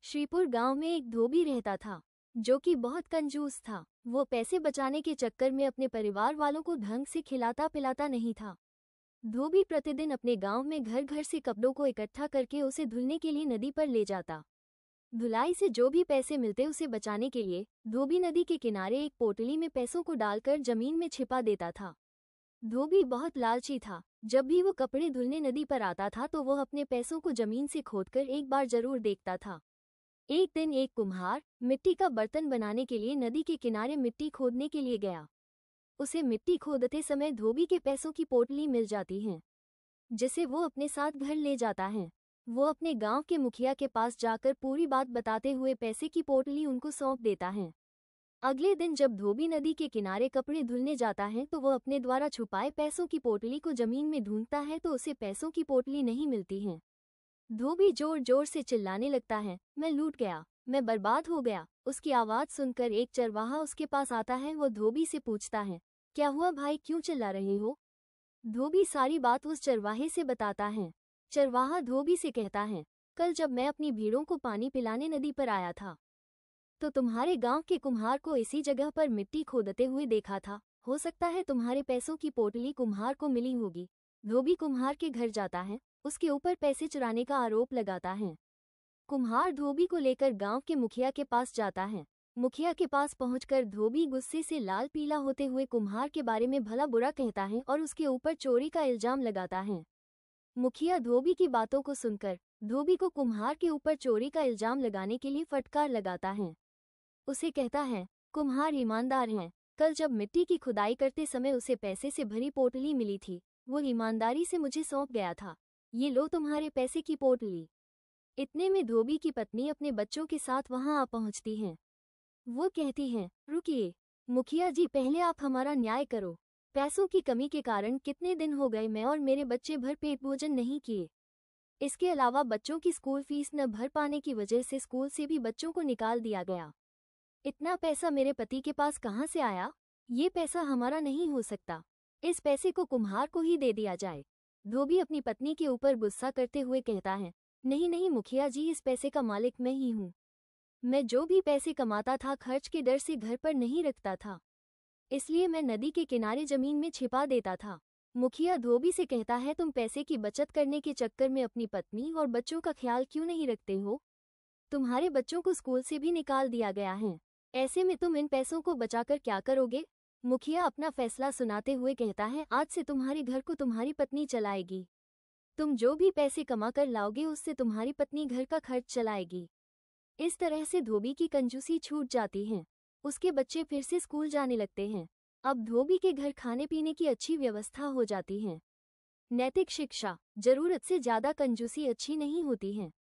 श्रीपुर गांव में एक धोबी रहता था जो कि बहुत कंजूस था। वो पैसे बचाने के चक्कर में अपने परिवार वालों को ढंग से खिलाता पिलाता नहीं था। धोबी प्रतिदिन अपने गांव में घर घर से कपड़ों को इकट्ठा करके उसे धुलने के लिए नदी पर ले जाता। धुलाई से जो भी पैसे मिलते उसे बचाने के लिए धोबी नदी के किनारे एक पोटली में पैसों को डालकर जमीन में छिपा देता था। धोबी बहुत लालची था। जब भी वो कपड़े धुलने नदी पर आता था तो वह अपने पैसों को जमीन से खोदकर एक बार जरूर देखता था। एक दिन एक कुम्हार मिट्टी का बर्तन बनाने के लिए नदी के किनारे मिट्टी खोदने के लिए गया। उसे मिट्टी खोदते समय धोबी के पैसों की पोटली मिल जाती है, जिसे वो अपने साथ घर ले जाता है। वो अपने गांव के मुखिया के पास जाकर पूरी बात बताते हुए पैसे की पोटली उनको सौंप देता है। अगले दिन जब धोबी नदी के किनारे कपड़े धुलने जाता है तो वह अपने द्वारा छुपाए पैसों की पोटली को जमीन में ढूंढता है तो उसे पैसों की पोटली नहीं मिलती है। धोबी जोर जोर से चिल्लाने लगता है, मैं लूट गया, मैं बर्बाद हो गया। उसकी आवाज सुनकर एक चरवाहा उसके पास आता है। वो धोबी से पूछता है, क्या हुआ भाई, क्यों चिल्ला रहे हो? धोबी सारी बात उस चरवाहे से बताता है। चरवाहा धोबी से कहता है, कल जब मैं अपनी भेड़ों को पानी पिलाने नदी पर आया था तो तुम्हारे गांव के कुम्हार को इसी जगह पर मिट्टी खोदते हुए देखा था। हो सकता है तुम्हारे पैसों की पोटली कुम्हार को मिली होगी। धोबी कुम्हार के घर जाता है, उसके ऊपर पैसे चुराने का आरोप लगाता है। कुम्हार धोबी को लेकर गांव के मुखिया के पास जाता है। मुखिया के पास पहुंचकर धोबी गुस्से से लाल पीला होते हुए कुम्हार के बारे में भला बुरा कहता है और उसके ऊपर चोरी का इल्जाम लगाता है। मुखिया धोबी की बातों को सुनकर धोबी को कुम्हार के ऊपर चोरी का इल्जाम लगाने के लिए फटकार लगाता है। उसे कहता है, कुम्हार ईमानदार हैं। कल जब मिट्टी की खुदाई करते समय उसे पैसे से भरी पोटली मिली थी, वो ईमानदारी से मुझे सौंप गया था। ये लो तुम्हारे पैसे की पोटली। इतने में धोबी की पत्नी अपने बच्चों के साथ वहां आ पहुंचती हैं। वो कहती हैं, रुकिए मुखिया जी, पहले आप हमारा न्याय करो। पैसों की कमी के कारण कितने दिन हो गए मैं और मेरे बच्चे भर पेट भोजन नहीं किए। इसके अलावा बच्चों की स्कूल फीस न भर पाने की वजह से स्कूल से भी बच्चों को निकाल दिया गया। इतना पैसा मेरे पति के पास कहाँ से आया? ये पैसा हमारा नहीं हो सकता। इस पैसे को कुम्हार को ही दे दिया जाए। धोबी अपनी पत्नी के ऊपर गुस्सा करते हुए कहता है, नहीं नहीं मुखिया जी, इस पैसे का मालिक मैं ही हूँ। मैं जो भी पैसे कमाता था खर्च के डर से घर पर नहीं रखता था, इसलिए मैं नदी के किनारे जमीन में छिपा देता था। मुखिया धोबी से कहता है, तुम पैसे की बचत करने के चक्कर में अपनी पत्नी और बच्चों का ख्याल क्यों नहीं रखते हो? तुम्हारे बच्चों को स्कूल से भी निकाल दिया गया है। ऐसे में तुम इन पैसों को बचाकर क्या करोगे? मुखिया अपना फैसला सुनाते हुए कहता है, आज से तुम्हारे घर को तुम्हारी पत्नी चलाएगी। तुम जो भी पैसे कमा कर लाओगे उससे तुम्हारी पत्नी घर का खर्च चलाएगी। इस तरह से धोबी की कंजूसी छूट जाती है। उसके बच्चे फिर से स्कूल जाने लगते हैं। अब धोबी के घर खाने पीने की अच्छी व्यवस्था हो जाती है। नैतिक शिक्षा, जरूरत से ज्यादा कंजूसी अच्छी नहीं होती है।